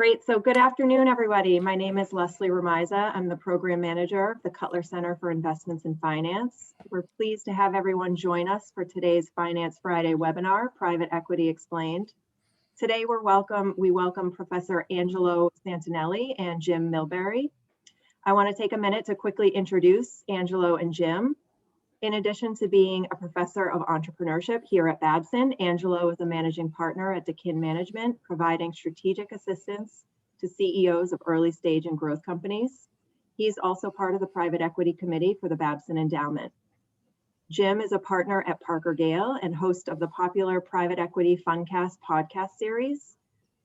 Great. So good afternoon, everybody. My name is Leslie Remiza. I'm the program manager of the Cutler Center for Investments in Finance. We're pleased to have everyone join us for today's Finance Friday webinar, Private Equity Explained. Today we welcome Professor Angelo Santinelli and Jim Milbery. I want to take a minute to quickly introduce Angelo and Jim. In addition to being a professor of entrepreneurship here at Babson, Angelo is a managing partner at DeKin Management, providing strategic assistance to CEOs of early stage and growth companies. He's also part of the private equity committee for the Babson Endowment. Jim is a partner at ParkerGale and host of the popular Private Equity Funcast podcast series.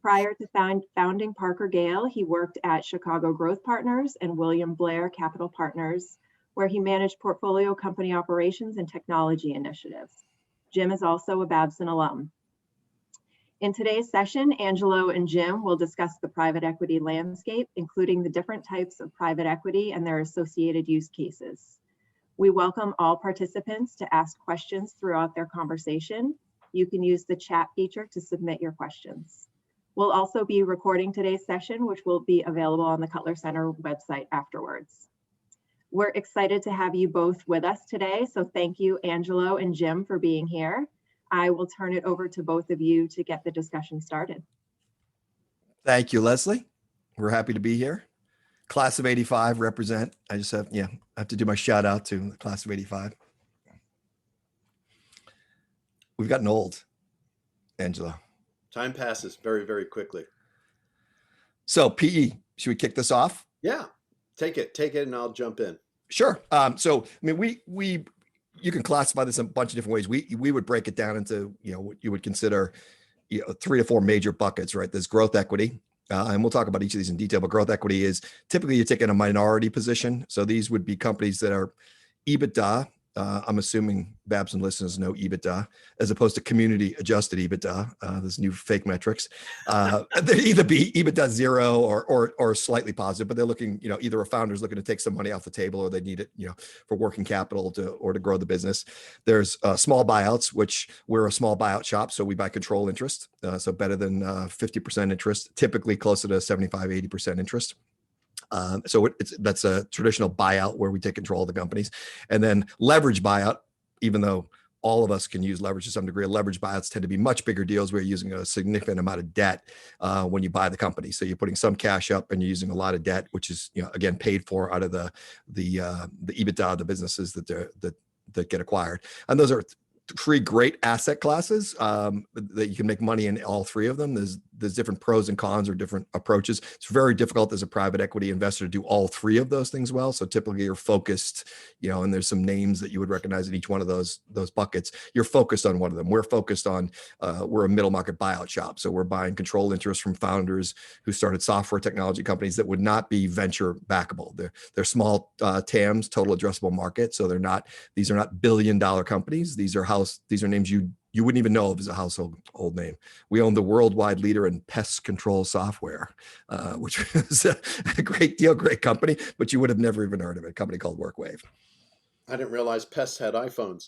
Prior to founding ParkerGale, he worked at Chicago Growth Partners and William Blair Capital Partners, where he managed portfolio company operations and technology initiatives. Jim is also a Babson alum. In today's session, Angelo and Jim will discuss the private equity landscape, including the different types of private equity and their associated use cases. We welcome all participants to ask questions throughout their conversation. You can use the chat feature to submit your questions. We'll also be recording today's session, which will be available on the Cutler Center website afterwards. We're excited to have you both with us today. So thank you, Angelo and Jim, for being here. I will turn it over to both of you to get the discussion started. Thank you, Leslie. We're happy to be here. Class of 85 represent. I have to do my shout out to the class of 85. We've gotten old, Angelo. Time passes very, very quickly. So PE, should we kick this off? Yeah, take it and I'll jump in. Sure. So, I mean, you can classify this in a bunch of different ways. We would break it down into, what you would consider, 3 to 4 major buckets, right? There's growth equity, and we'll talk about each of these in detail, but growth equity is typically you're taking a minority position. So these would be companies that are EBITDA. I'm assuming Babson listeners know EBITDA as opposed to community adjusted EBITDA. There's new fake metrics. They either be EBITDA 0 or slightly positive, but they're looking, either a founder's looking to take some money off the table or they need it, for working capital to grow the business. There's small buyouts, which we're a small buyout shop. So we buy control interest. So better than 50% interest, typically closer to 75, 80% interest. So that's a traditional buyout where we take control of the companies. And then leverage buyout, even though all of us can use leverage to some degree, leverage buyouts tend to be much bigger deals where you're using a significant amount of debt when you buy the company. So you're putting some cash up and you're using a lot of debt, which is, again, paid for out of the EBITDA of the businesses that get acquired. And those are 3 great asset classes that you can make money in all 3 of them. There's different pros and cons or different approaches. It's very difficult as a private equity investor to do all 3 of those things well. So typically you're focused, and there's some names that you would recognize in each one of those buckets. You're focused on one of them. We're focused on, we're a middle market buyout shop. So we're buying control interest from founders who started software technology companies that would not be venture backable. They're small TAMs, total addressable market. So these are not billion-dollar companies. These are names you wouldn't even know of as a household name. We own the worldwide leader in pest control software, which is a great deal, great company, but you would have never even heard of it, a company called WorkWave. I didn't realize pests had iPhones.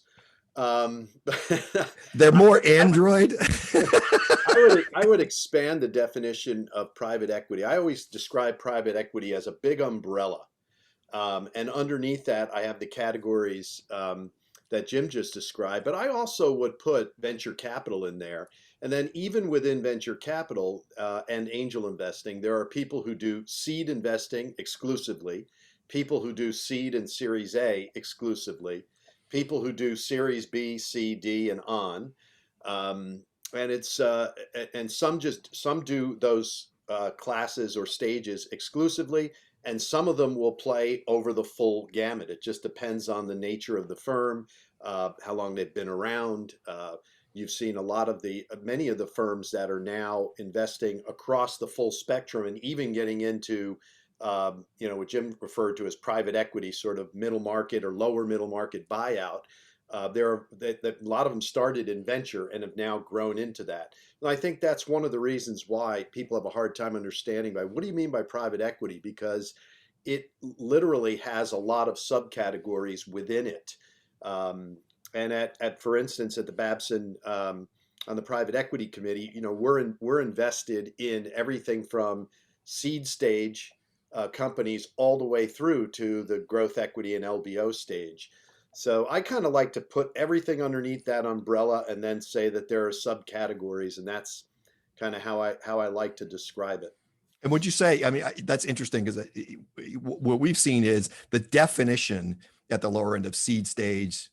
They're more Android. I would expand the definition of private equity. I always describe private equity as a big umbrella. And underneath that, I have the categories that Jim just described, but I also would put venture capital in there. And then even within venture capital and angel investing, there are people who do seed investing exclusively, people who do seed and Series A exclusively, people who do Series B, C, D, and on. And it's and some do those classes or stages exclusively, and some of them will play over the full gamut. It just depends on the nature of the firm, how long they've been around. You've seen many of the firms that are now investing across the full spectrum and even getting into, what Jim referred to as private equity, sort of middle market or lower middle market buyout. A lot of them started in venture and have now grown into that. And I think that's one of the reasons why people have a hard time understanding what do you mean by private equity? Because it literally has a lot of subcategories within it. And for instance, at the Babson on the private equity committee, we're invested in everything from seed stage companies all the way through to the growth equity and LBO stage. So I kind of like to put everything underneath that umbrella and then say that there are subcategories, and that's kind of how I like to describe it. And would you say, I mean, that's interesting because what we've seen is the definition at the lower end of seed stage,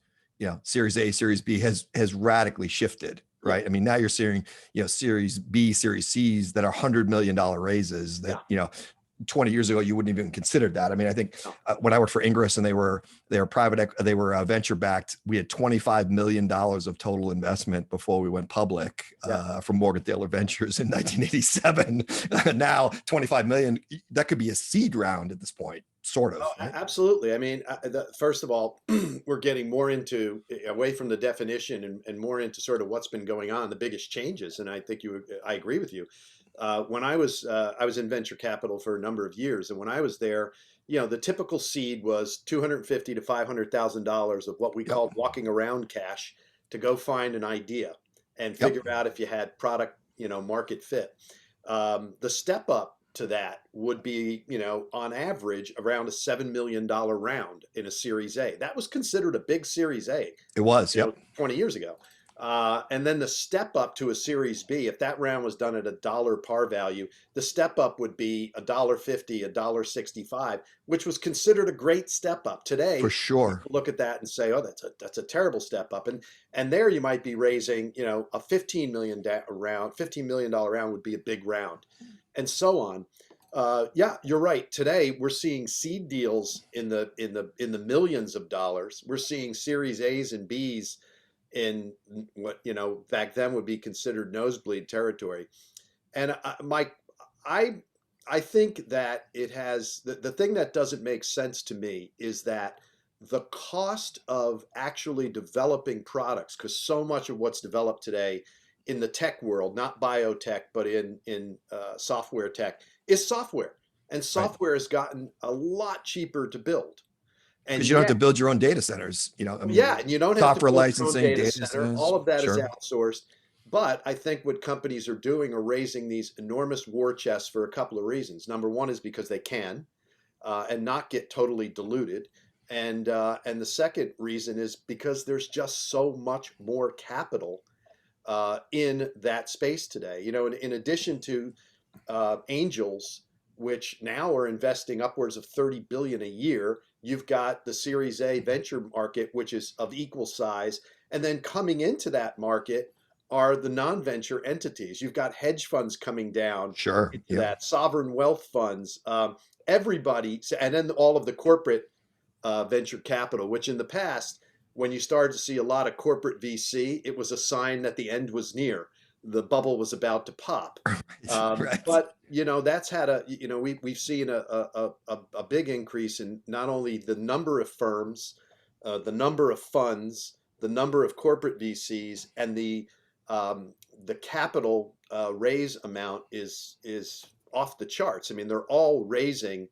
Series A, Series B has radically shifted, right? Yeah. I mean, now you're seeing, Series B, Series C's that are $100 million raises that, 20 years ago, you wouldn't even consider that. I mean, I think when I worked for Ingress and they were venture backed, we had $25 million of total investment before we went public from Morgan Taylor Ventures in 1987. Now 25 million, that could be a seed round at this point, sort of. Oh, right? absolutely. I mean, first of all, we're getting more away from the definition and more into sort of what's been going on, the biggest changes. And I think I agree with you. When I was in venture capital for a number of years, and when I was there, the typical seed was $250,000 to $500,000 of what we called walking around cash to go find an idea and figure out if you had product, market fit. The step up to that would be, on average around a $7 million round in a Series A. That was considered a big Series A. It was, 20 years ago. And then the step up to a Series B, if that round was done at $1 par value, the step up would be $1.50, $1.65, which was considered a great step up. Today, for sure, look at that and say, oh, that's a terrible step up. And there you might be raising, a $15 million round would be a big round, and so on. You're right. Today we're seeing seed deals in the millions of dollars. We're seeing Series A's and B's in what back then would be considered nosebleed territory. And I think that it has the thing that doesn't make sense to me is that the cost of actually developing products, because so much of what's developed today in the tech world, not biotech, but in software tech, is software. And software has gotten a lot cheaper to build. Because you don't have to build your own data centers, I mean, and you don't have software to build licensing, your own data center. centers. All of that is Sure. outsourced. But I think what companies are doing are raising these enormous war chests for a couple of reasons. Number one is because they can, and not get totally diluted. And the second reason is because there's just so much more capital in that space today. In addition to angels, which now are investing upwards of 30 billion a year, you've got the Series A venture market, which is of equal size, and then coming into that market are the non-venture entities. You've got hedge funds coming down into that, sovereign wealth funds, everybody, and then all of the corporate venture capital, which in the past, when you started to see a lot of corporate VC, it was a sign that the end was near. The bubble was about to pop. Right. But, that's had we've seen a big increase in not only the number of firms, the number of funds, the number of corporate VCs, and the capital raise amount is off the charts. I mean, they're all raising,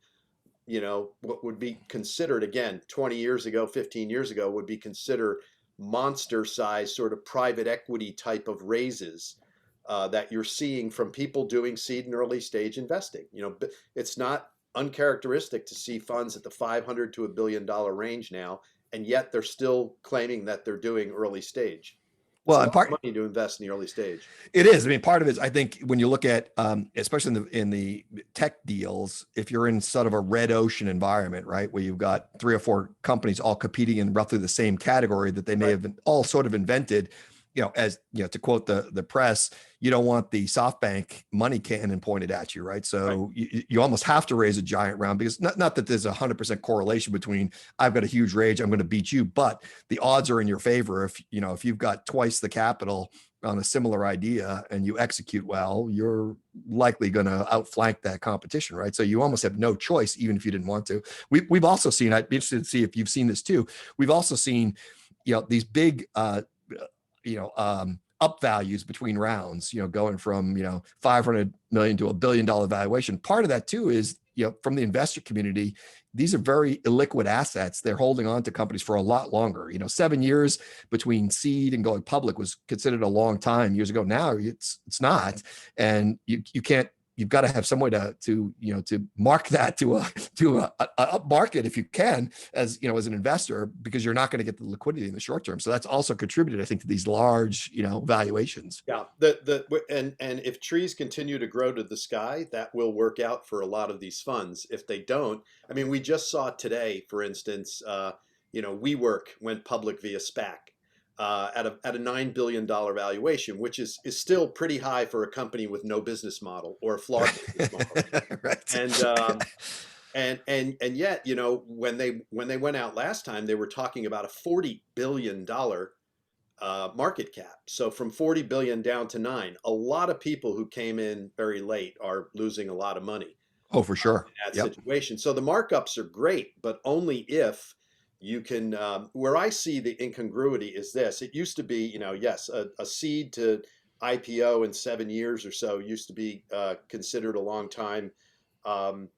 what would be considered, again, 20 years ago, 15 years ago, would be considered monster size sort of private equity type of raises that you're seeing from people doing seed and early stage investing. It's not uncharacteristic to see funds at the $500 to $1 billion range now, and yet they're still claiming that they're doing early stage. Well, and part money to invest in the early stage. It is. I mean, part of it is, I think, when you look at, especially in the tech deals, if you're in sort of a red ocean environment, right, where you've got 3 or 4 companies all competing in roughly the same category that they may have been all sort of invented, as to quote the press, you don't want the SoftBank money cannon pointed at you, right? So you almost have to raise a giant round, because not that there's 100% correlation between I've got a huge rage, I'm going to beat you, but the odds are in your favor. If you've got twice the capital on a similar idea and you execute well, you're likely going to outflank that competition, right? So you almost have no choice, even if you didn't want to. We've also seen, I'd be interested to see if you've seen this too. We've also seen, these big, up values between rounds, going from, 500 million to $1 billion valuation. Part of that too is, from the investor community, these are very illiquid assets. They're holding on to companies for a lot longer. 7 years between seed and going public was considered a long time years ago. Now it's not. And you can't, you've got to have some way to mark that to a market if you can, as as an investor, because you're not going to get the liquidity in the short term. So that's also contributed, I think, to these large valuations. Yeah, and if trees continue to grow to the sky, that will work out for a lot of these funds. If they don't, I mean, we just saw today, for instance, WeWork went public via SPAC. At a $9 billion valuation, which is still pretty high for a company with no business model or a flawed business model. Right. And yet, when they went out last time, they were talking about a $40 billion market cap. So from 40 billion down to 9, a lot of people who came in very late are losing a lot of money. Oh, for sure. In that situation. So the markups are great, but only if you can, where I see the incongruity is this. It used to be, yes, a seed to IPO in 7 years or so used to be considered a long time. And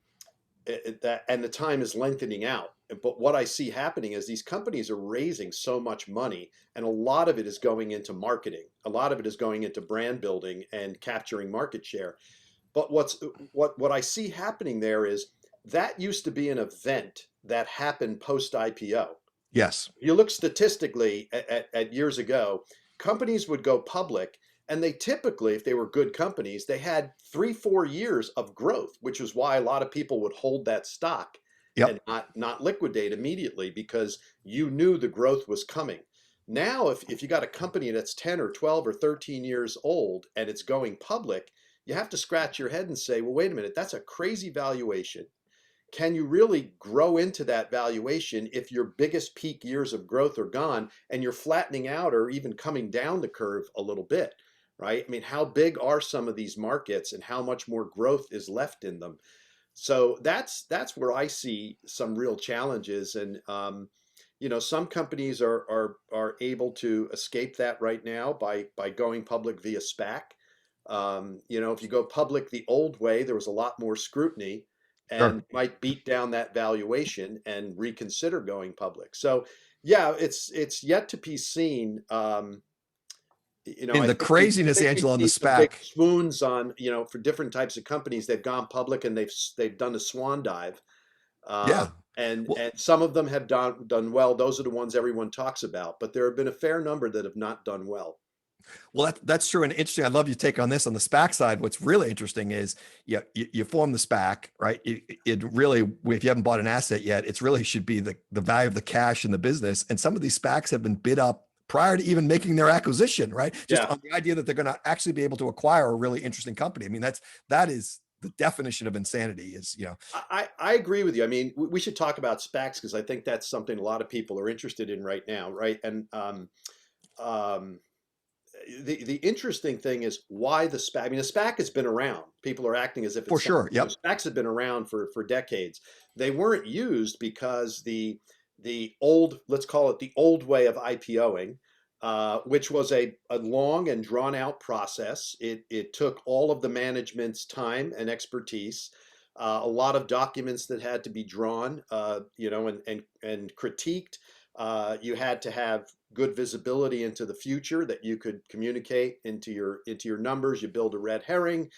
the time is lengthening out. But what I see happening is these companies are raising so much money, and a lot of it is going into marketing. A lot of it is going into brand building and capturing market share. But what I see happening there is that used to be an event that happened post IPO. Yes. You look statistically at years ago, companies would go public, and they typically, if they were good companies, they had 3-4 years of growth, which is why a lot of people would hold that stock and not liquidate immediately, because you knew the growth was coming. Now, if you got a company that's 10 or 12 or 13 years old and it's going public, you have to scratch your head and say, well, wait a minute, that's a crazy valuation. Can you really grow into that valuation if your biggest peak years of growth are gone and you're flattening out or even coming down the curve a little bit, right? I mean, how big are some of these markets and how much more growth is left in them? So that's where I see some real challenges. And, some companies are able to escape that right now by going public via SPAC. If you go public the old way, there was a lot more scrutiny and might beat down that valuation and reconsider going public. So, yeah, it's yet to be seen. In the craziness, Angelo, on the SPAC, big swoons on, for different types of companies, they've gone public and they've done a swan dive. And some of them have done well. Those are the ones everyone talks about, but there have been a fair number that have not done well. Well, that's true and interesting. I'd love your take on this. On the SPAC side, what's really interesting is you form the SPAC, right? It really, if you haven't bought an asset yet, it's really should be the value of the cash in the business. And some of these SPACs have been bid up prior to even making their acquisition, right? Just on the idea that they're going to actually be able to acquire a really interesting company. I mean, that is the definition of insanity is, I agree with you. I mean, we should talk about SPACs because I think that's something a lot of people are interested in right now, right? And the interesting thing is why the SPAC. I mean, the SPAC has been around. People are acting as if it's for sure. Yep. SPACs have been around for decades. They weren't used because the old, let's call it the old way of IPOing, which was a long and drawn out process. It took all of the management's time and expertise, a lot of documents that had to be drawn, and critiqued. You had to have good visibility into the future that you could communicate into your numbers. You build a red herring.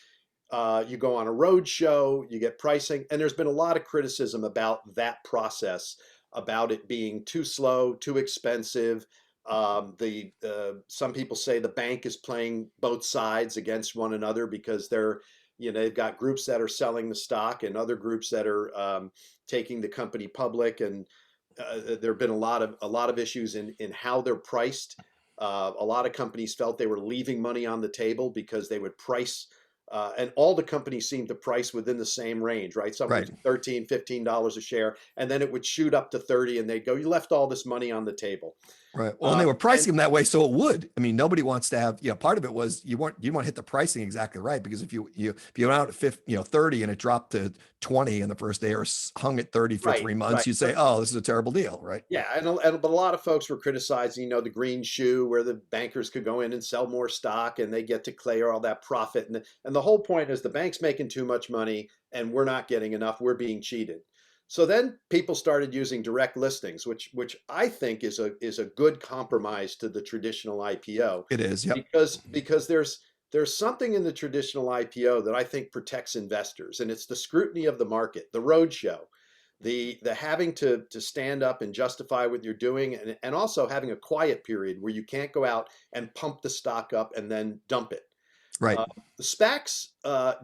You go on a road show. You get pricing, and there's been a lot of criticism about that process, about it being too slow, too expensive. Some people say the bank is playing both sides against one another because they've got groups that are selling the stock and other groups that are taking the company public, and there have been a lot of issues in how they're priced. A lot of companies felt they were leaving money on the table because they would price, and all the companies seemed to price within the same range, right? Something $13, $15 a share, and then it would shoot up to 30, and they'd go, "You left all this money on the table." Right. Well, and they were And pricing them that way, so it would. I mean, nobody wants to have, part of it was you want to hit the pricing exactly right, because if you went out at 50, 30 and it dropped to 20 in the first day, or hung at 30 for right, 3 months, right. you'd say, oh, this is a terrible deal, right? Yeah, but a lot of folks were criticizing, the green shoe, where the bankers could go in and sell more stock and they get to clear all that profit. And the whole point is the bank's making too much money and we're not getting enough. We're being cheated. So then people started using direct listings, which I think is a good compromise to the traditional IPO, It is. Yep. because there's something in the traditional IPO that I think protects investors, and it's the scrutiny of the market, the roadshow, the having to stand up and justify what you're doing, and also having a quiet period where you can't go out and pump the stock up and then dump it. Right. The SPACs,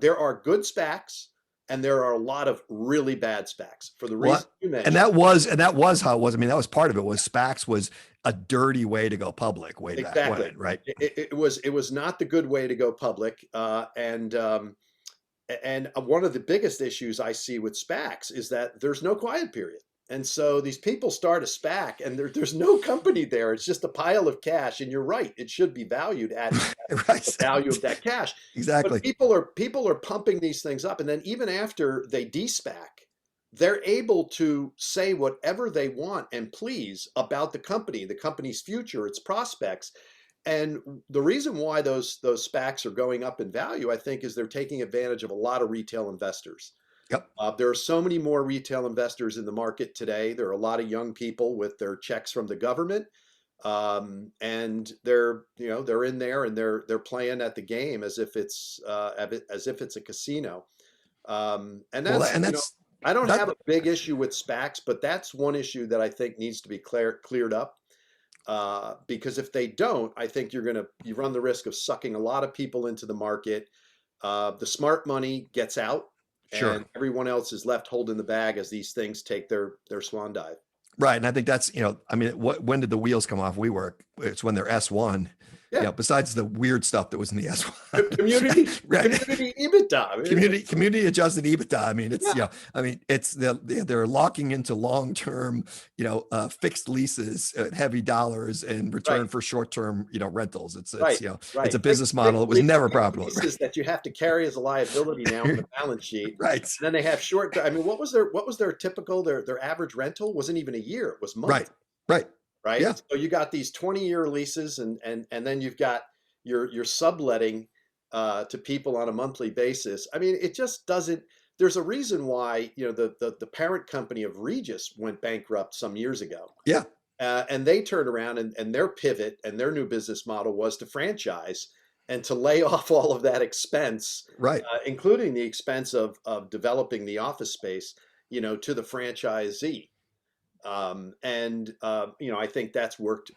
there are good SPACs and there are a lot of really bad SPACs for the reason you mentioned. And that was how it was. I mean, that was part of it. Was SPACs was a dirty way to go public way back when, right? It was not the good way to go public, and one of the biggest issues I see with SPACs is that there's no quiet period. And so these people start a SPAC and there's no company there. It's just a pile of cash. And you're right, it should be valued at right. the value of that cash. Exactly. But people are pumping these things up. And then even after they de-SPAC, they're able to say whatever they want and please about the company's future, its prospects. And the reason why those SPACs are going up in value, I think, is they're taking advantage of a lot of retail investors. Yep. There are so many more retail investors in the market today. There are a lot of young people with their checks from the government, and they're in there and they're playing at the game as if it's a casino. And that's I don't have a big issue with SPACs, but that's one issue that I think needs to be cleared up. Because if they don't, I think you run the risk of sucking a lot of people into the market. The smart money gets out. Sure. And everyone else is left holding the bag as these things take their swan dive. Right. And I think that's, I mean, when did the wheels come off WeWork? It's when they're S1. Yeah. Besides the weird stuff that was in the S1. Community EBITDA. I mean, community adjusted EBITDA. I mean, it's, they're locking into long-term, fixed leases at heavy dollars in return for short-term, rentals. It's a business model that was never profitable. Leases that you have to carry as a liability now on the balance sheet. Right. And then they have short. I mean, what was their typical their average rental? Wasn't even a year. It was months. Right. Right. Yeah. So you got these 20-year leases, and then you've got your subletting to people on a monthly basis. I mean, it just doesn't. There's a reason why the parent company of Regis went bankrupt some years ago. Yeah. And they turned around and their pivot and their new business model was to franchise and to lay off all of that expense, right, including the expense of developing the office space, to the franchisee. I think that's worked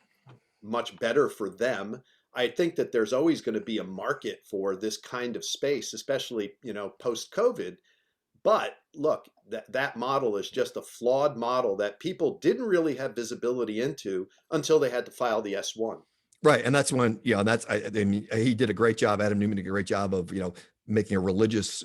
much better for them. I think that there's always going to be a market for this kind of space, especially, post-COVID. But look, that model is just a flawed model that people didn't really have visibility into until they had to file the S1. Right. And that's when, he did a great job. Adam Newman did a great job of, making a religious,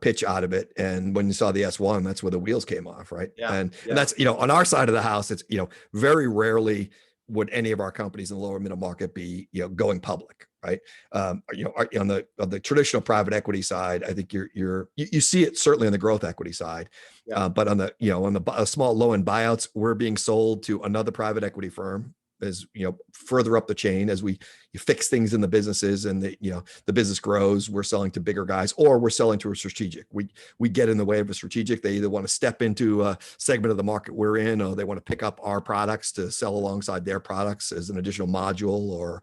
pitch out of it. And when you saw the S1, that's where the wheels came off. Right. Yeah, and that's, on our side of the house, it's, very rarely would any of our companies in the lower middle market be, going public. Right. On the traditional private equity side, I think you see it certainly on the growth equity side. Yeah. But on the small low end buyouts, we're being sold to another private equity firm as further up the chain as you fix things in the businesses and the business grows. We're selling to bigger guys, or we're selling to a strategic. We get in the way of a strategic. They either want to step into a segment of the market we're in, or they want to pick up our products to sell alongside their products as an additional module, or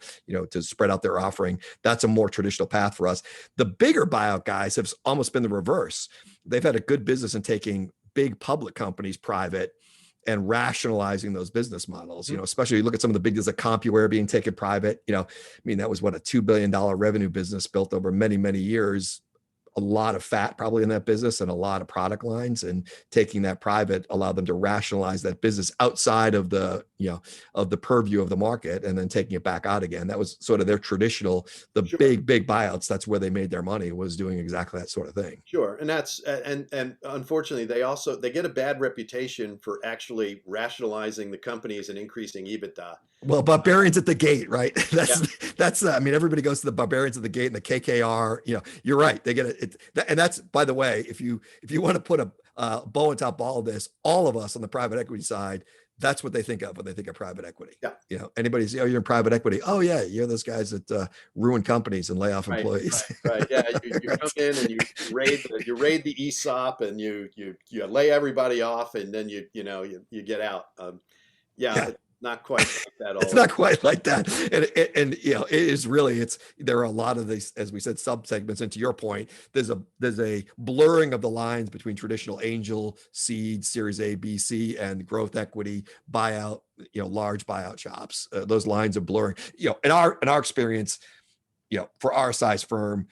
to spread out their offering. That's a more traditional path for us. The bigger buyout guys have almost been the reverse. They've had a good business in taking big public companies private and rationalizing those business models, especially you look at some of the big deals like CompuWare being taken private, that was what, a $2 billion revenue business built over many, many years a lot of fat probably in that business and a lot of product lines, and taking that private allowed them to rationalize that business outside of the, of the purview of the market, and then taking it back out again. That was sort of their traditional, the Sure. big buyouts. That's where they made their money, was doing exactly that sort of thing. Sure, and that's and unfortunately they get a bad reputation for actually rationalizing the companies and increasing EBITDA. Well, Barbarians at the gate, right? Yeah. That's I mean, everybody goes to the Barbarians at the gate and the KKR. You're right. They get it. And that's, by the way, if you want to put a bow on top of all of this, all of us on the private equity side, that's what they think of when they think of private equity. Yeah. Anybody's, oh, you're in private equity. Oh yeah, you're those guys that ruin companies and lay off employees. Right. Yeah. You come in and you raid the ESOP, and you lay everybody off, and then you get out. Yeah. Not quite like that. It's not quite like that. And it is really, there are a lot of these, as we said, subsegments. And to your point, there's a blurring of the lines between traditional angel, seed, series A, B, C, and growth equity, buyout, large buyout shops. Those lines are blurring. In our experience, for our size firm,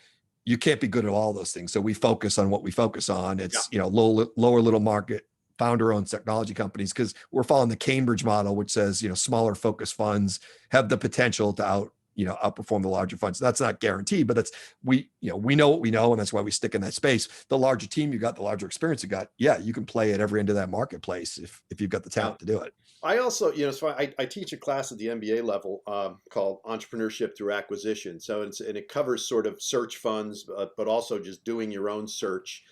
you can't be good at all those things. So we focus on what we focus on. It's, lower little market, founder-owned technology companies, because we're following the Cambridge model, which says, smaller focused funds have the potential to outperform the larger funds. That's not guaranteed, but we know what we know, and that's why we stick in that space. The larger team you got, the larger experience you got, you can play at every end of that marketplace if you've got the talent to do it. I also, so I teach a class at the MBA level called Entrepreneurship Through Acquisition. So and it covers sort of search funds, but also just doing your own search.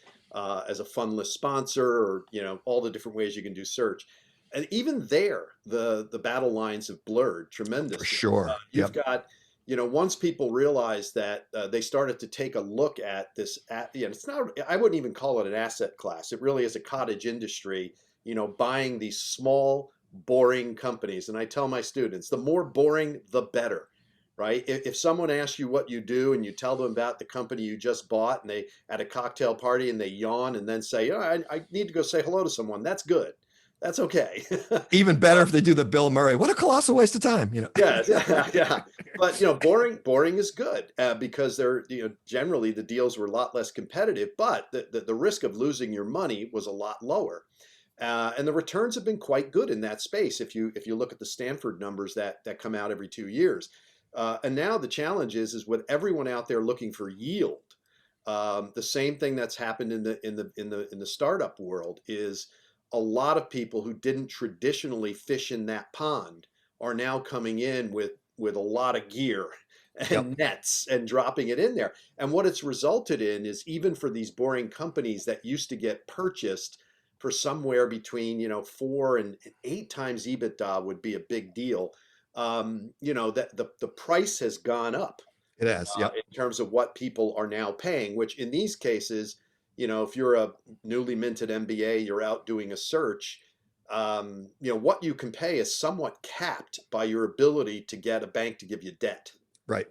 As a fundless sponsor, or all the different ways you can do search, and even there, the battle lines have blurred tremendously. For sure, you've got, once people realize that they started to take a look at this. It's not. I wouldn't even call it an asset class. It really is a cottage industry. Buying these small, boring companies, and I tell my students, the more boring, the better. Right? If someone asks you what you do and you tell them about the company you just bought, and they at a cocktail party and they yawn and then say, I need to go say hello to someone, that's good. That's okay. Even better if they do the Bill Murray. What a colossal waste of time. Yeah. But boring is good because they're generally the deals were a lot less competitive, but the risk of losing your money was a lot lower. And the returns have been quite good in that space. If you look at the Stanford numbers that come out every 2 years. And now the challenge is with everyone out there looking for yield. The same thing that's happened in the startup world is a lot of people who didn't traditionally fish in that pond are now coming in with a lot of gear and nets and dropping it in there. And what it's resulted in is, even for these boring companies that used to get purchased for somewhere between 4 and 8 times EBITDA would be a big deal. That the price has gone up. It has, in terms of what people are now paying, which in these cases, if you're a newly minted MBA, you're out doing a search, what you can pay is somewhat capped by your ability to get a bank to give you debt. Right.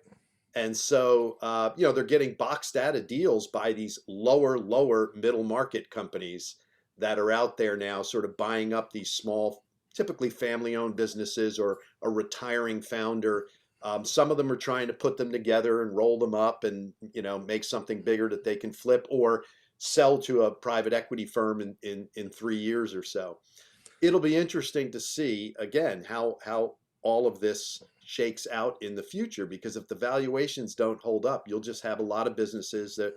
And so, they're getting boxed out of deals by these lower middle market companies that are out there now, sort of buying up these small, typically family-owned businesses or a retiring founder. Some of them are trying to put them together and roll them up and make something bigger that they can flip or sell to a private equity firm in 3 years or so. It'll be interesting to see again how all of this shakes out in the future, because if the valuations don't hold up, you'll just have a lot of businesses that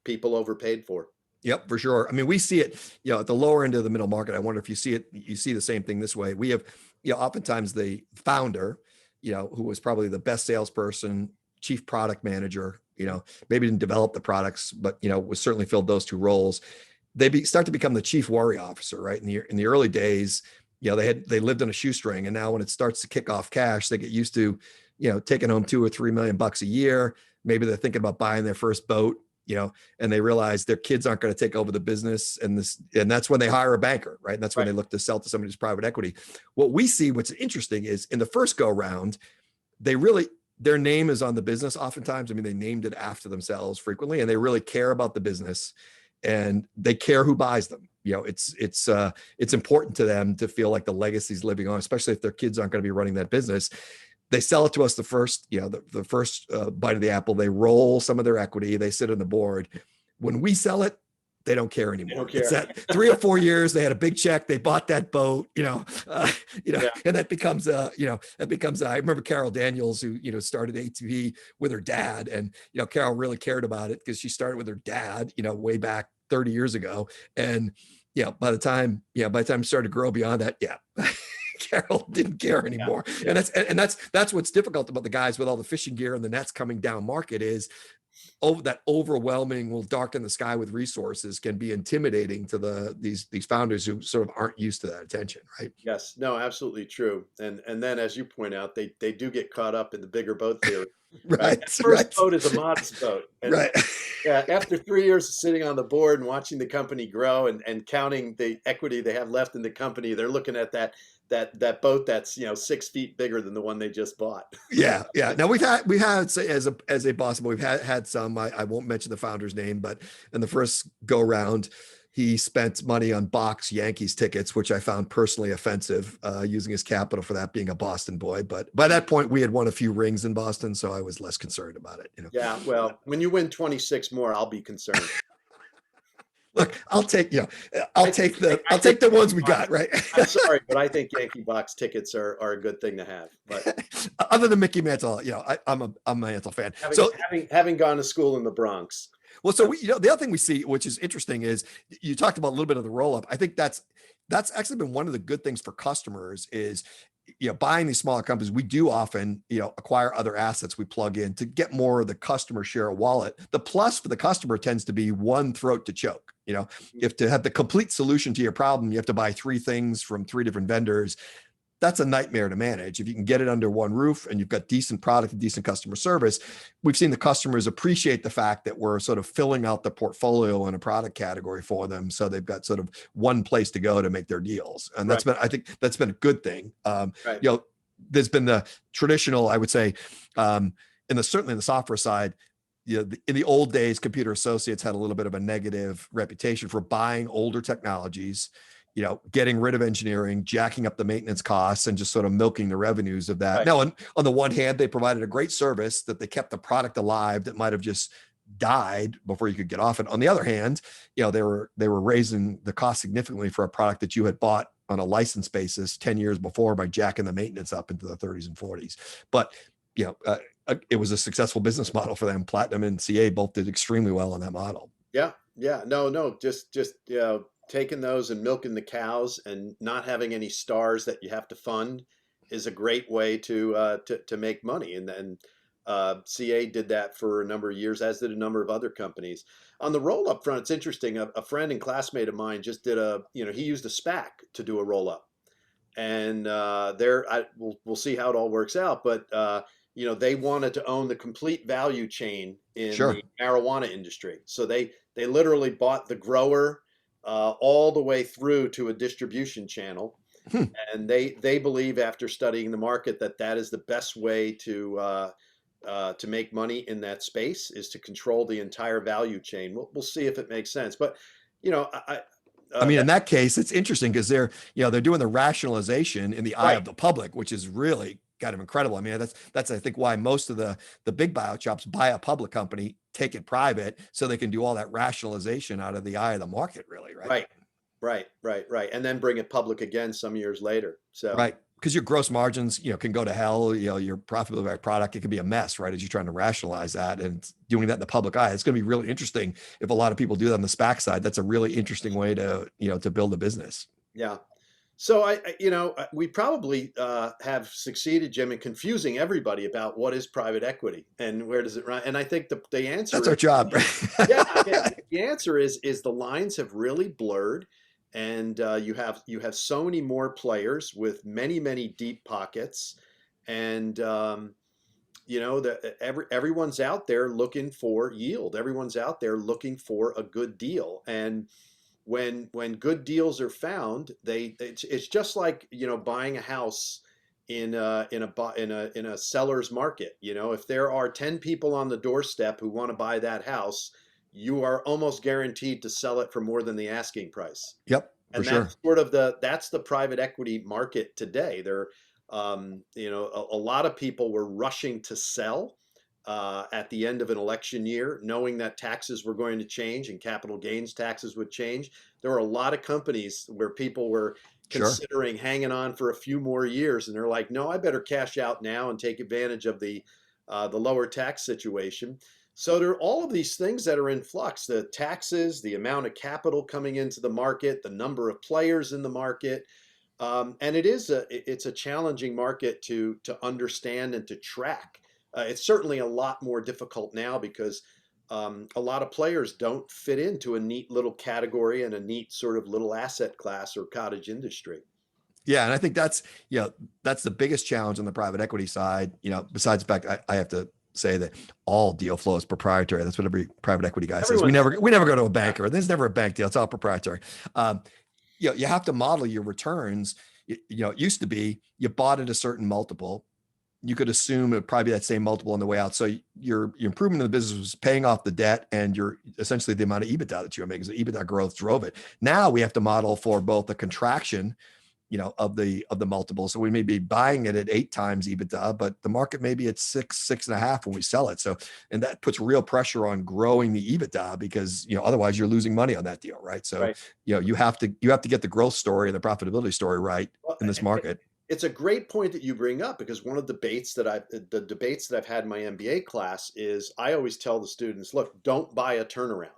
people overpaid for. Yep, for sure. I mean, we see it, at the lower end of the middle market. I wonder if you see the same thing this way. We have, oftentimes the founder, who was probably the best salesperson, chief product manager, maybe didn't develop the products, but, was certainly filled those two roles. They start to become the chief worry officer, right? In the early days, they lived on a shoestring, and now when it starts to kick off cash, they get used to, taking home $2 or $3 million a year. Maybe they're thinking about buying their first boat, and they realize their kids aren't going to take over the business, and that's when they hire a banker, right? And that's when they look to sell to somebody who's private equity. What we see, what's interesting is in the first go round, their name is on the business oftentimes. I mean, they named it after themselves frequently, and they really care about the business, and they care who buys them. It's important to them to feel like the legacy is living on, especially if their kids aren't going to be running that business. They sell it to us the first, the first bite of the apple. They roll some of their equity. They sit on the board. When we sell it, they don't care anymore. don't care. It's that 3 or 4 years, they had a big check, they bought that boat, Yeah. and that becomes, I remember Carol Daniels, who, started ATV with her dad. And, Carol really cared about it because she started with her dad, way back 30 years ago. And, by the time it started to grow beyond that, Carol didn't care anymore. Yeah. And that's what's difficult about the guys with all the fishing gear and the nets coming down market is, that overwhelming will darken the sky with resources can be intimidating to these founders who sort of aren't used to that attention, right? Yes, no, absolutely true. And then, as you point out, they do get caught up in the bigger boat theory. Right. That first boat is a modest boat. And Right. Yeah, after 3 years of sitting on the board and watching the company grow and counting the equity they have left in the company, they're looking at that boat that's 6 feet bigger than the one they just bought. Yeah. Now we've had say, as a boss, we've had some. I won't mention the founder's name, but in the first go round, he spent money on box Yankees tickets, which I found personally offensive, using his capital for that, being a Boston boy. But by that point, we had won a few rings in Boston, so I was less concerned about it. Yeah, well, when you win 26 more, I'll be concerned. Look, I'll take the ones we got, right? I'm sorry, but I think Yankee box tickets are a good thing to have. But other than Mickey Mantle, I'm a Mantle fan. Having gone to school in the Bronx. Well, so the other thing we see, which is interesting, is you talked about a little bit of the roll-up. I think that's actually been one of the good things for customers is, buying these smaller companies. We do often, acquire other assets we plug in to get more of the customer share of wallet. The plus for the customer tends to be one throat to choke. If to have the complete solution to your problem, you have to buy 3 things from 3 different vendors. That's a nightmare to manage. If you can get it under one roof and you've got decent product and decent customer service, we've seen the customers appreciate the fact that we're sort of filling out the portfolio in a product category for them. So they've got sort of one place to go to make their deals. And I think that's been a good thing. There's been the traditional, I would say, certainly in the software side, in the old days, Computer Associates had a little bit of a negative reputation for buying older technologies, getting rid of engineering, jacking up the maintenance costs, and just sort of milking the revenues of that. Right. Now, on the one hand, they provided a great service that they kept the product alive that might have just died before you could get off it. On the other hand, they were raising the cost significantly for a product that you had bought on a license basis 10 years before by jacking the maintenance up into the 30s and 40s. But it was a successful business model for them. Platinum and CA both did extremely well on that model. Yeah. No, just taking those and milking the cows and not having any stars that you have to fund is a great way to make money. And CA did that for a number of years, as did a number of other companies. On the roll-up front, it's interesting. A friend and classmate of mine just did he used a SPAC to do a roll-up. And we'll see how it all works out. But, they wanted to own the complete value chain in the marijuana industry. So they literally bought the grower all the way through to a distribution channel. And they believe, after studying the market, that is the best way to make money in that space, is to control the entire value chain. We'll see if it makes sense. But, I mean, in that case, it's interesting because they're doing the rationalization in the eye of the public, which is really kind of incredible. I mean, that's I think why most of the big buyout shops buy a public company, take it private, so they can do all that rationalization out of the eye of the market, really, right? Right. And then bring it public again some years later. So right. Because your gross margins, can go to hell. Your profitability by product, it can be a mess, right? As you're trying to rationalize that and doing that in the public eye, it's going to be really interesting if a lot of people do that on the SPAC side. That's a really interesting way to build a business. Yeah. So we probably have succeeded, Jim, in confusing everybody about what is private equity and where does it run. And I think the answer that's our job. Right? The answer is the lines have really blurred. And you have so many more players with many deep pockets, and everyone's out there looking for yield. Everyone's out there looking for a good deal. And when good deals are found, it's just like buying a house in a seller's market. If there are 10 people on the doorstep who want to buy that house, you are almost guaranteed to sell it for more than the asking price. Yep. And that's sort of that's the private equity market today. There, a lot of people were rushing to sell at the end of an election year, knowing that taxes were going to change and capital gains taxes would change. There were a lot of companies where people were Sure. considering hanging on for a few more years, and they're like, "No, I better cash out now and take advantage of the lower tax situation." So there are all of these things that are in flux: the taxes, the amount of capital coming into the market, the number of players in the market. And it's a challenging market to understand and to track. It's certainly a lot more difficult now because a lot of players don't fit into a neat little category and a neat sort of little asset class or cottage industry. Yeah, and I think that's, that's the biggest challenge on the private equity side. Besides the fact I have to say that all deal flow is proprietary. That's what every private equity guy says. Everyone, We never go to a banker. There's never a bank deal. It's all proprietary. You have to model your returns. It used to be you bought at a certain multiple. You could assume it would probably be that same multiple on the way out. So your improvement in the business was paying off the debt and your essentially the amount of EBITDA that you were making. So EBITDA growth drove it. Now we have to model for both the contraction, of the multiple. So we may be buying it at 8 times EBITDA, but the market may be at 6.5 when we sell it. So, and that puts real pressure on growing the EBITDA because, otherwise you're losing money on that deal. Right. So, right. You have to get the growth story and the profitability story right in this market. It's a great point that you bring up because one of the debates that I've had in my MBA class is I always tell the students, look, don't buy a turnaround.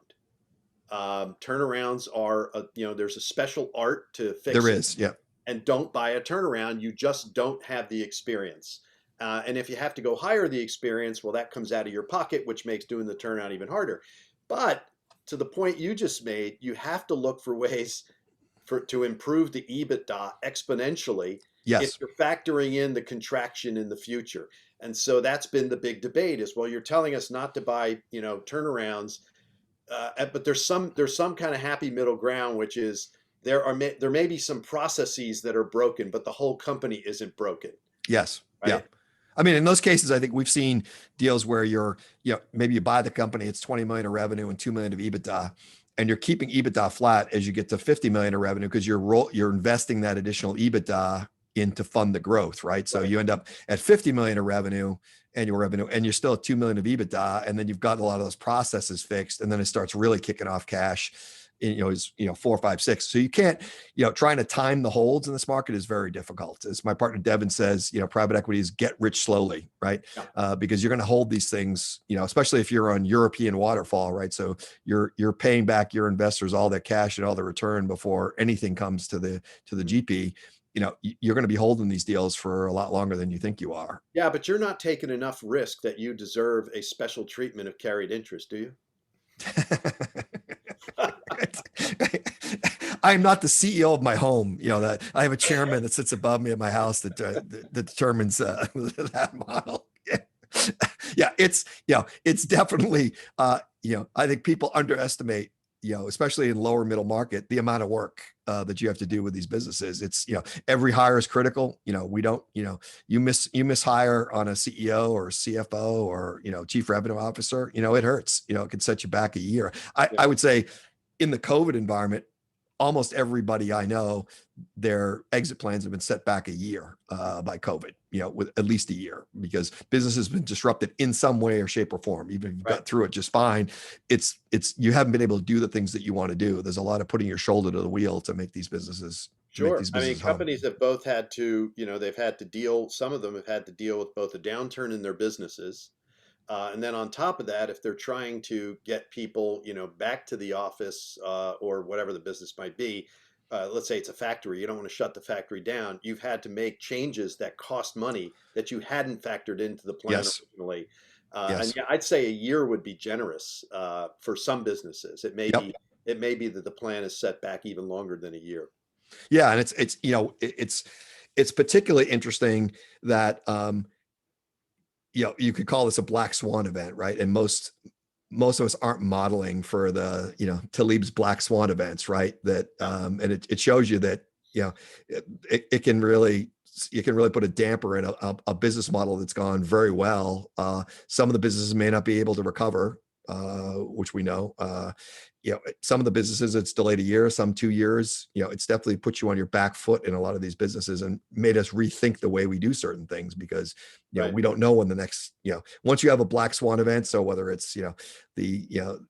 Turnarounds are, there's a special art to fix. There is, yeah. And don't buy a turnaround. You just don't have the experience. And if you have to go hire the experience, well, that comes out of your pocket, which makes doing the turnaround even harder. But to the point you just made, you have to look for ways to improve the EBITDA exponentially. Yes. If you're factoring in the contraction in the future. And so that's been the big debate is, well, you're telling us not to buy, turnarounds, but there's some kind of happy middle ground, which is there may be some processes that are broken, but the whole company isn't broken. Yes. Right? Yeah. I mean, in those cases, I think we've seen deals where maybe you buy the company, it's 20 million of revenue and 2 million of EBITDA, and you're keeping EBITDA flat as you get to 50 million of revenue because you're investing that additional EBITDA in to fund the growth, right? So you end up at 50 million of annual revenue, and you're still at 2 million of EBITDA, and then you've got a lot of those processes fixed, and then it starts really kicking off cash. Is 4, 5, 6. So you can't, trying to time the holds in this market is very difficult. As my partner Devin says, private equity is get rich slowly, right? Yeah. Because you're going to hold these things, especially if you're on European waterfall, right? So you're paying back your investors all their cash and all the return before anything comes to the GP. You're going to be holding these deals for a lot longer than you think you are. Yeah, but you're not taking enough risk that you deserve a special treatment of carried interest, do you? I'm not the CEO of my home. That I have a chairman that sits above me at my house that determines that model. Yeah, it's definitely I think people underestimate, especially in lower middle market, the amount of work that you have to do with these businesses. It's every hire is critical. We don't you miss hire on a CEO or CFO or chief revenue officer. It hurts. It can set you back a year. I would say in the COVID environment, almost everybody I know, their exit plans have been set back a year by COVID, with at least a year, because business has been disrupted in some way or shape or form. Even if you got through it just fine, it's you haven't been able to do the things that you want to do. There's a lot of putting your shoulder to the wheel to make these businesses. Sure. I mean, companies have both had to, they've had to deal, some of them have had to deal with both a downturn in their businesses. And then on top of that, if they're trying to get people, back to the office or whatever the business might be, let's say it's a factory, you don't want to shut the factory down. You've had to make changes that cost money that you hadn't factored into the plan originally. And yeah, I'd say a year would be generous for some businesses. It may be that the plan is set back even longer than a year. Yeah, and it's particularly interesting that you could call this a black swan event, right? And most of us aren't modeling for the Talib's black swan events, right? That and it shows you that it can really put a damper in a business model that's gone very well. Some of the businesses may not be able to recover, which we know. some of the businesses it's delayed a year, some 2 years. It's definitely put you on your back foot in a lot of these businesses and made us rethink the way we do certain things because Right. we don't know when the next once you have a black swan event. So whether it's the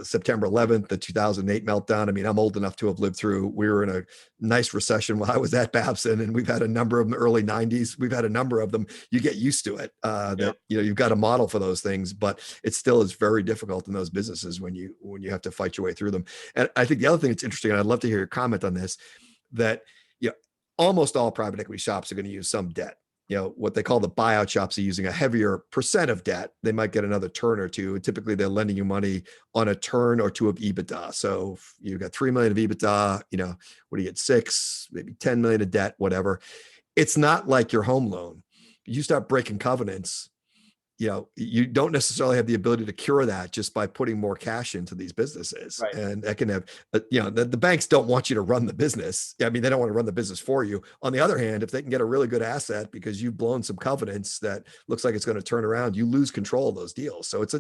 September 11th, the 2008 meltdown. I mean, I'm old enough to have lived through. We were in a nice recession while I was at Babson, and we've had a number of them. Early 90s, we've had a number of them. You get used to it. You've got a model for those things, but it still is very difficult in those businesses when you have to fight your way through them. And I think the other thing that's interesting, and I'd love to hear your comment on this, that almost all private equity shops are going to use some debt. What they call the buyout shops are using a heavier percent of debt. They might get another turn or two. Typically, they're lending you money on a turn or two of EBITDA. So if you've got 3 million of EBITDA, what do you get? 6, maybe 10 million of debt, whatever. It's not like your home loan. You start breaking covenants, you don't necessarily have the ability to cure that just by putting more cash into these businesses. Right. And that can have, the banks don't want you to run the business. I mean, they don't want to run the business for you. On the other hand, if they can get a really good asset because you've blown some covenants that looks like it's going to turn around, you lose control of those deals. So it's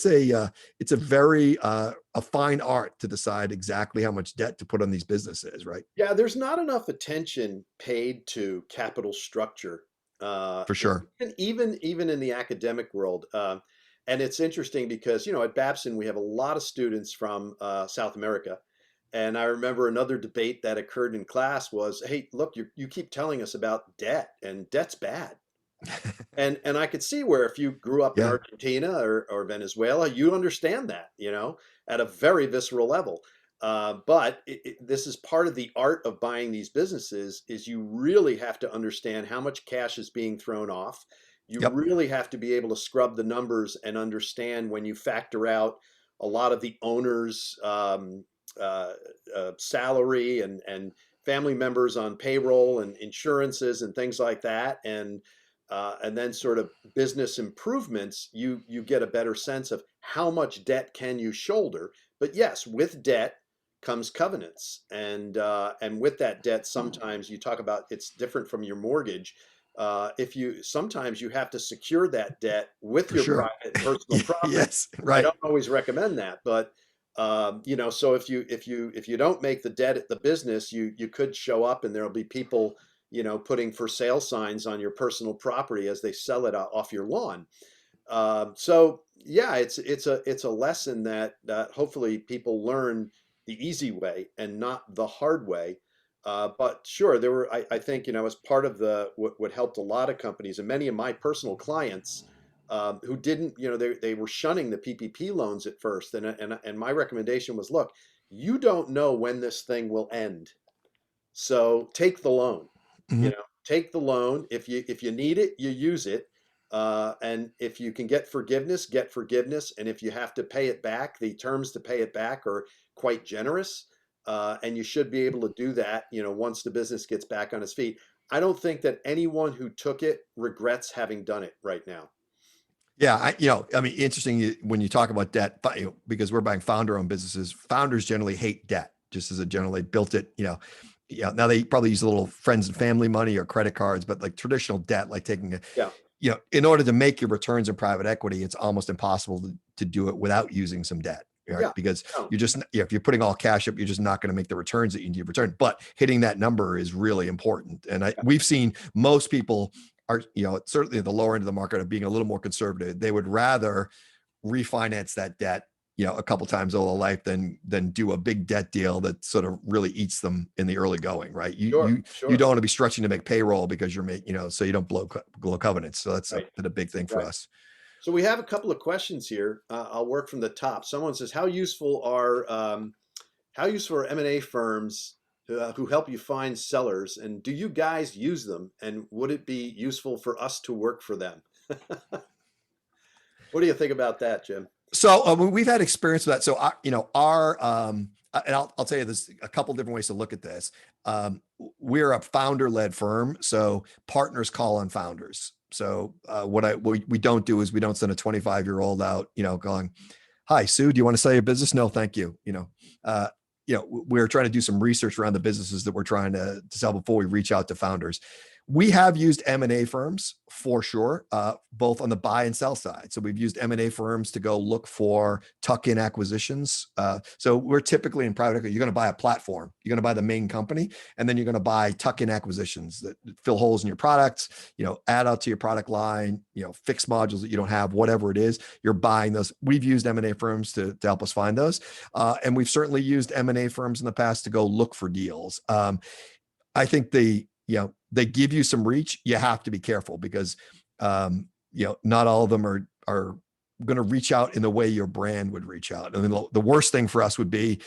a very a fine art to decide exactly how much debt to put on these businesses, right? Yeah, there's not enough attention paid to capital structure. For sure. Even in the academic world. And it's interesting because, at Babson, we have a lot of students from South America. And I remember another debate that occurred in class was, hey, look, you keep telling us about debt, and debt's bad. and I could see where if you grew up in Argentina or Venezuela, you understand that, at a very visceral level. But this is part of the art of buying these businesses is you really have to understand how much cash is being thrown off. You really have to be able to scrub the numbers and understand when you factor out a lot of the owner's salary and family members on payroll and insurances and things like that. And then sort of business improvements, you get a better sense of how much debt can you shoulder. But yes, with debt comes covenants, and with that debt, sometimes you talk about it's different from your mortgage. Sometimes you have to secure that debt with your private personal property. Yes, right. I don't always recommend that, but so if you don't make the debt at the business, you could show up and there'll be people putting for sale signs on your personal property as they sell it off your lawn. So yeah, it's a lesson that hopefully people learn the easy way and not the hard way. But sure, there were, I think, as part of what helped a lot of companies and many of my personal clients who didn't, they were shunning the PPP loans at first. And my recommendation was, look, you don't know when this thing will end. So take the loan, take the loan. If you need it, you use it. And if you can get forgiveness, get forgiveness. And if you have to pay it back, the terms to pay it back are quite generous. And you should be able to do that, once the business gets back on its feet. I don't think that anyone who took it regrets having done it right now. Yeah, I mean, interesting when you talk about debt, because we're buying founder-owned businesses. Founders generally hate debt, just as a general. They built it, now they probably use a little friends and family money or credit cards, but like traditional debt, like taking in order to make your returns in private equity, it's almost impossible to do it without using some debt. Right? Yeah. Because you're just, if you're putting all cash up, you're just not going to make the returns that you need to return. But hitting that number is really important. And we've seen most people are, certainly at the lower end of the market are being a little more conservative. They would rather refinance that debt, a couple times over life than do a big debt deal that sort of really eats them in the early going, right? You don't want to be stretching to make payroll because you're making, so you don't blow covenants. So that's been a big thing for us. So we have a couple of questions here. I'll work from the top. Someone says, how useful are M&A firms who help you find sellers? And do you guys use them? And would it be useful for us to work for them? What do you think about that, Jim? So we've had experience with that. So, and I'll tell you, there's a couple different ways to look at this. We're a founder-led firm, so partners call on founders. So what we don't do is we don't send a 25-year-old out, going, "Hi, Sue, do you want to sell your business?" No, thank you. We're trying to do some research around the businesses that we're trying to sell before we reach out to founders. We have used M&A firms for sure, both on the buy and sell side. So we've used M&A firms to go look for tuck-in acquisitions. So we're typically in private equity, you're going to buy a platform, you're going to buy the main company, and then you're going to buy tuck-in acquisitions that fill holes in your products, add out to your product line, fix modules that you don't have, whatever it is, you're buying those. We've used M&A firms to help us find those. And we've certainly used M&A firms in the past to go look for deals. I think they give you some reach. You have to be careful because, not all of them are going to reach out in the way your brand would reach out. I mean, the worst thing for us would be,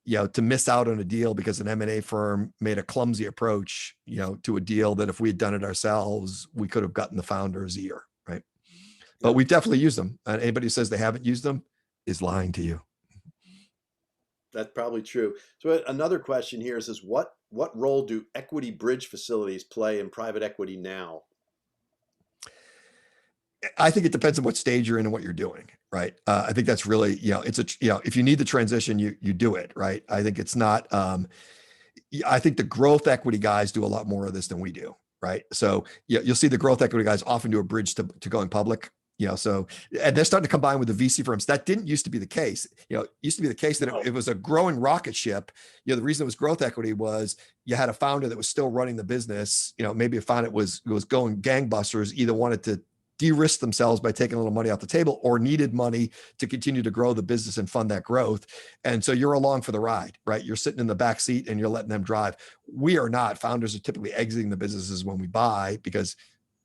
to miss out on a deal because an M&A firm made a clumsy approach, to a deal that if we had done it ourselves, we could have gotten the founder's ear, right? But we've definitely used them. And anybody who says they haven't used them is lying to you. That's probably true. So another question here is what role do equity bridge facilities play in private equity now? I think it depends on what stage you're in and what you're doing, right? I think that's really, if you need the transition, you do it, right? I think it's not, I think the growth equity guys do a lot more of this than we do, right? So you'll see the growth equity guys often do a bridge to going public. And they're starting to combine with the VC firms. That didn't used to be the case. It used to be the case that it was a growing rocket ship. The reason it was growth equity was you had a founder that was still running the business. Maybe a founder was going gangbusters, either wanted to de-risk themselves by taking a little money off the table or needed money to continue to grow the business and fund that growth. And so you're along for the ride, right? You're sitting in the back seat and you're letting them drive. We are not. Founders are typically exiting the businesses when we buy because,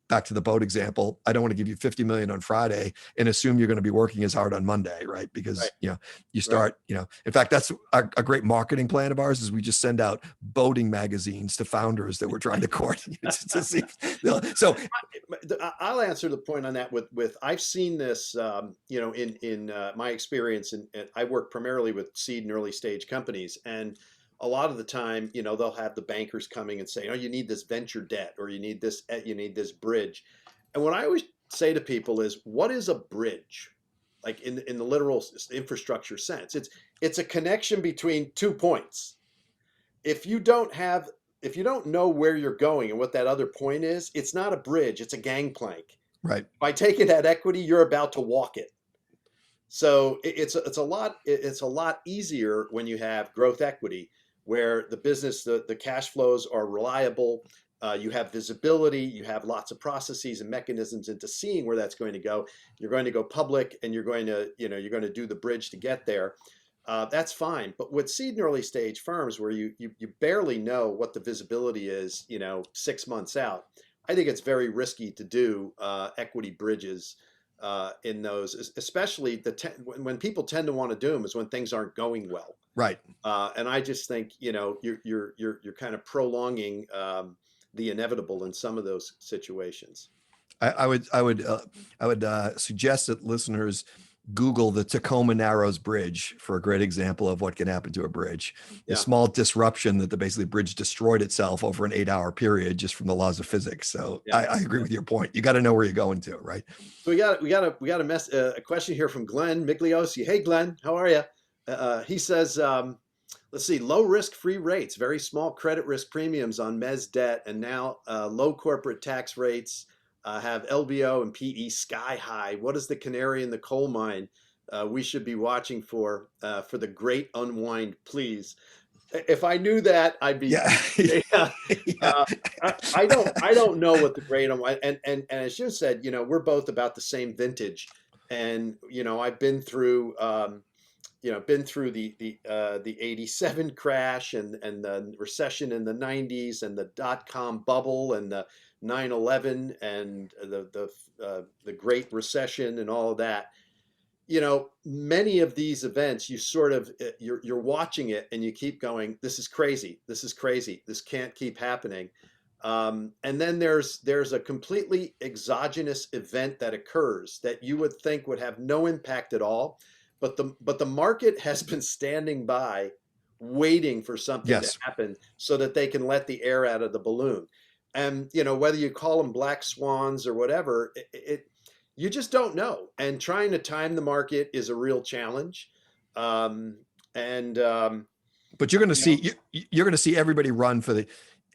back to the boat example, I don't want to give you 50 million on Friday and assume you're going to be working as hard on Monday, right? Because you start, in fact, that's a great marketing plan of ours is we just send out boating magazines to founders that we're trying to court to see. So I'll answer the point on that with I've seen this, in my experience, and I work primarily with seed and early stage companies, and a lot of the time, they'll have the bankers coming and saying, "Oh, you need this venture debt, or you need this bridge." And what I always say to people is, "What is a bridge?" Like in the literal infrastructure sense, it's a connection between 2 points. If you don't know where you're going and what that other point is, it's not a bridge; it's a gangplank. Right. By taking that equity, you're about to walk it. So it's a lot easier when you have growth equity, where the business, the cash flows are reliable, you have visibility, you have lots of processes and mechanisms into seeing where that's going to go. You're going to go public, and you're going to do the bridge to get there. That's fine. But with seed and early stage firms, where you barely know what the visibility is, 6 months out, I think it's very risky to do equity bridges in those, especially when people tend to want to do them is when things aren't going well. Right. And I just think, you're kind of prolonging the inevitable in some of those situations. I would suggest that listeners Google the Tacoma Narrows Bridge for a great example of what can happen to a bridge. The small disruption that the basically bridge destroyed itself over an 8-hour period just from the laws of physics. So I agree with your point. You got to know where you're going to, right? So we got a question here from Glenn Migliosi. Hey, Glenn, how are you? He says, let's see, low risk free rates, very small credit risk premiums on mezz debt, and now low corporate tax rates. Have LBO and PE sky high. What is the canary in the coal mine we should be watching for the great unwind, please? If I knew that, I'd be. I don't know what the great unwind. And as you said, we're both about the same vintage, and I've been through. The '87 crash and the recession in the '90s and the dot-com bubble and the 9/11 and the Great Recession and all of that. Many of these events, you're watching it and you keep going, this is crazy, this can't keep happening. And then there's a completely exogenous event that occurs that you would think would have no impact at all, but the market has been standing by waiting for something to happen so that they can let the air out of the balloon. And, whether you call them black swans or whatever, you just don't know. And trying to time the market is a real challenge. But you're going to see everybody run for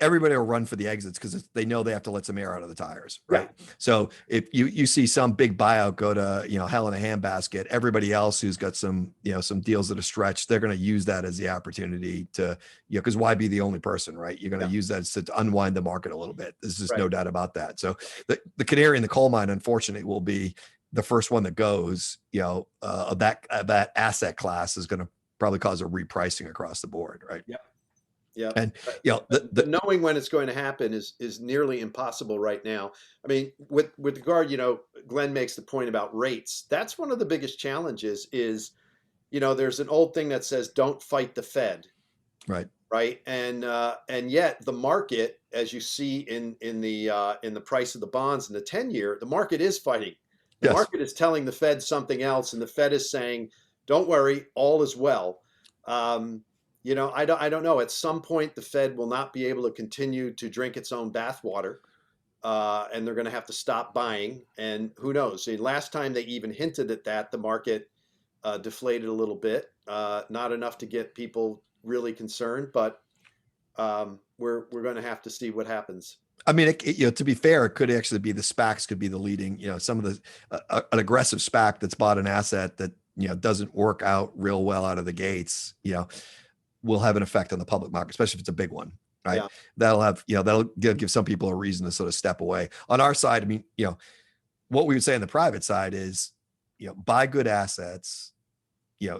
everybody will run for the exits because they know they have to let some air out of the tires, right? Yeah. So if you see some big buyout go to, hell in a handbasket, everybody else who's got some, some deals that are stretched, they're going to use that as the opportunity to, because why be the only person, right? You're going to use that to unwind the market a little bit. There's just no doubt about that. So the canary in the coal mine, unfortunately, will be the first one that goes, that asset class is going to probably cause a repricing across the board, right? Yeah. Yeah. And but knowing when it's going to happen is nearly impossible right now. I mean, with regard, Glenn makes the point about rates. That's one of the biggest challenges is, there's an old thing that says, don't fight the Fed. Right. Right. And yet the market, as you see in the price of the bonds in the 10-year, the market is fighting. The market is telling the Fed something else, and the Fed is saying, don't worry, all is well. I don't know. At some point, the Fed will not be able to continue to drink its own bathwater, and they're going to have to stop buying. And who knows? Last time they even hinted at that, the market deflated a little bit, not enough to get people really concerned, but we're going to have to see what happens. I mean, to be fair, it could actually be the SPACs could be the leading, some of the an aggressive SPAC that's bought an asset that doesn't work out real well out of the gates, will have an effect on the public market, especially if it's a big one, right? Yeah. That'll have, that'll give some people a reason to sort of step away. On our side, I mean, what we would say on the private side is, buy good assets,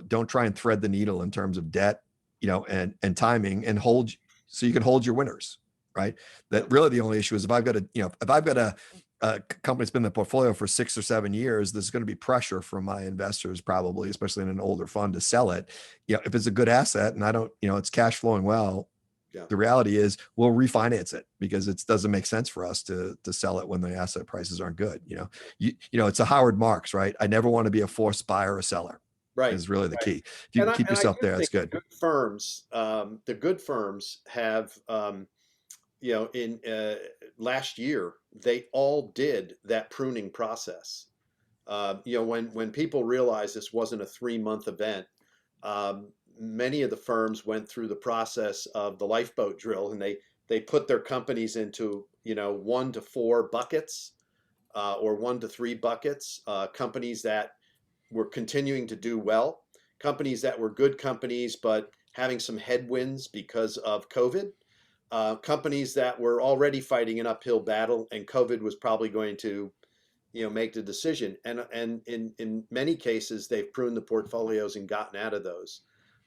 don't try and thread the needle in terms of debt, and timing, and hold, so you can hold your winners, right? That really the only issue is if I've got a company that's been in the portfolio for 6 or 7 years, there's going to be pressure from my investors, probably, especially in an older fund, to sell it. If it's a good asset and I don't, it's cash flowing well, the reality is we'll refinance it because it doesn't make sense for us to sell it when the asset prices aren't good. It's a Howard Marks, right? I never want to be a forced buyer or seller. Right. Is really the key. If you keep yourself there, that's good. The good firms have, in last year, they all did that pruning process. When people realized this wasn't a 3-month event, many of the firms went through the process of the lifeboat drill, and they put their companies into 1 to 4 buckets, or 1 to 3 buckets. Companies that were continuing to do well, companies that were good companies but having some headwinds because of COVID. Companies that were already fighting an uphill battle, and COVID was probably going to, make the decision. And in many cases, they've pruned the portfolios and gotten out of those.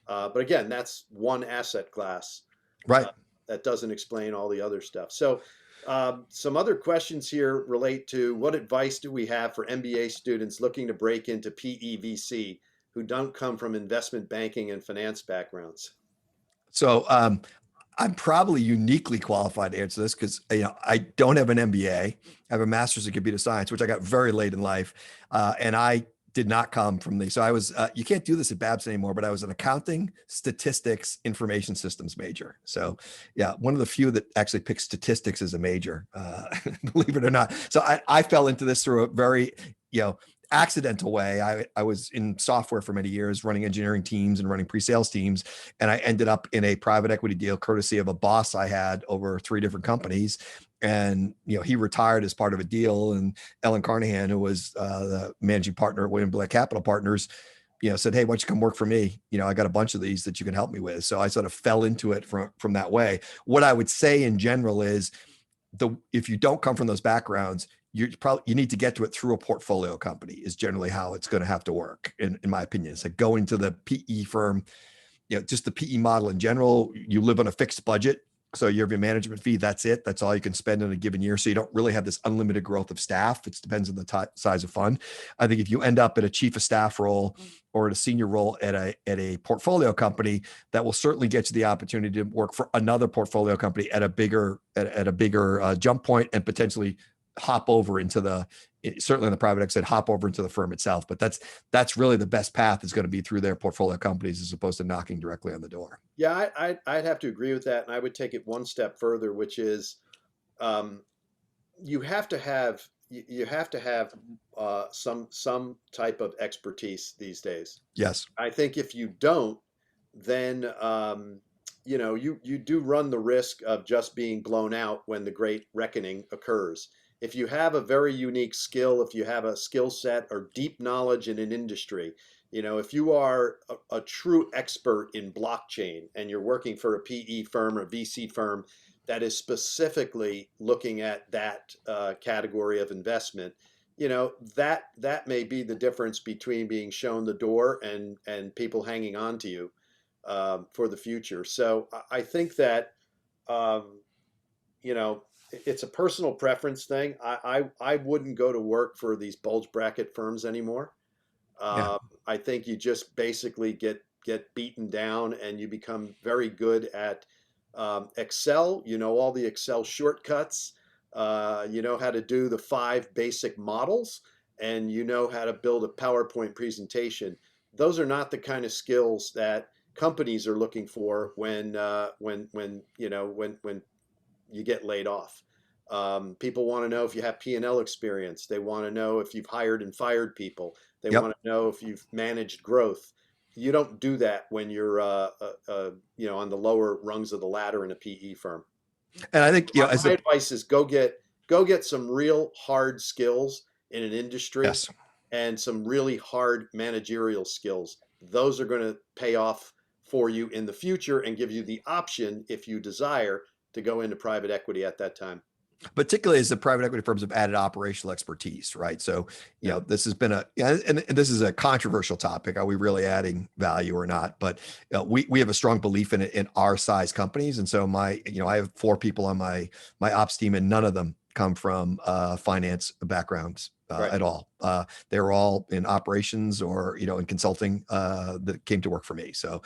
But again, that's one asset class, right? That doesn't explain all the other stuff. So some other questions here relate to what advice do we have for MBA students looking to break into PEVC who don't come from investment banking and finance backgrounds? So I'm probably uniquely qualified to answer this because I don't have an MBA. I have a master's in computer science, which I got very late in life, and I did not come from the. So I was. You can't do this at Babs anymore, but I was an accounting, statistics, information systems major. So yeah, one of the few that actually picked statistics as a major, believe it or not. So I fell into this through a very accidental way. I was in software for many years, running engineering teams and running pre-sales teams. And I ended up in a private equity deal, courtesy of a boss I had over 3 different companies. And, he retired as part of a deal. And Ellen Carnahan, who was the managing partner at William Blair Capital Partners, said, hey, why don't you come work for me? I got a bunch of these that you can help me with. So I sort of fell into it from that way. What I would say in general is if you don't come from those backgrounds, you need to get to it through a portfolio company is generally how it's going to have to work. In my opinion, it's like going to the PE firm, just the PE model in general. You live on a fixed budget. So you have your management fee. That's it. That's all you can spend in a given year. So you don't really have this unlimited growth of staff. It depends on the size of fund. I think if you end up at a chief of staff role or at a senior role at a portfolio company, that will certainly get you the opportunity to work for another portfolio company at a bigger jump point, and potentially hop over into certainly in the private equity, hop over into the firm itself. But that's really the best path is going to be through their portfolio companies as opposed to knocking directly on the door. Yeah, I'd have to agree with that. And I would take it one step further, which is you have to have some type of expertise these days. Yes. I think if you don't, then you do run the risk of just being blown out when the great reckoning occurs. If you have a very unique skill, if you have a skill set or deep knowledge in an industry, if you are a true expert in blockchain and you're working for a PE firm or VC firm that is specifically looking at that category of investment, that may be the difference between being shown the door and people hanging on to you for the future. So I think that it's a personal preference thing. I wouldn't go to work for these bulge bracket firms anymore. Yeah. I think you just basically get beaten down, and you become very good at Excel. All the Excel shortcuts. You know how to do the 5 basic models, and you know how to build a PowerPoint presentation. Those are not the kind of skills that companies are looking for when you get laid off. People want to know if you have P&L experience. They want to know if you've hired and fired people. They Yep. want to know if you've managed growth. You don't do that when you're on the lower rungs of the ladder in a PE firm. And I think, My advice is go get some real hard skills in an industry, yes. and some really hard managerial skills. Those are going to pay off for you in the future and give you the option, if you desire, to go into private equity at that time. Particularly as the private equity firms have added operational expertise, right? So, this has been and this is a controversial topic. Are we really adding value or not? But we have a strong belief in it in our size companies. And so I have 4 people on my ops team, and none of them come from finance backgrounds Right. at all. They were all in operations or, in consulting that came to work for me. So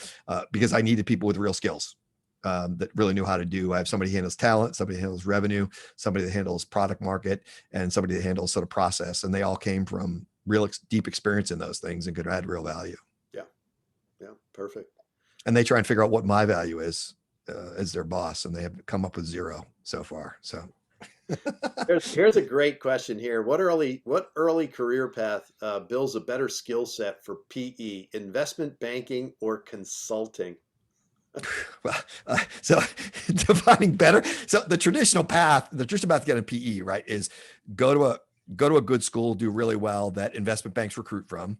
because I needed people with real skills. That really knew how to do. I have somebody who handles talent, somebody who handles revenue, somebody that handles product market, and somebody that handles sort of process. And they all came from real deep experience in those things and could add real value. Yeah, perfect. And they try and figure out what my value is as their boss, and they have come up with 0 so far. So Here's a great question here. What early career path builds a better skill set for PE, investment banking or consulting? Well, so defining better. So the traditional path to get a PE, right, is go to a good school, do really well that investment banks recruit from,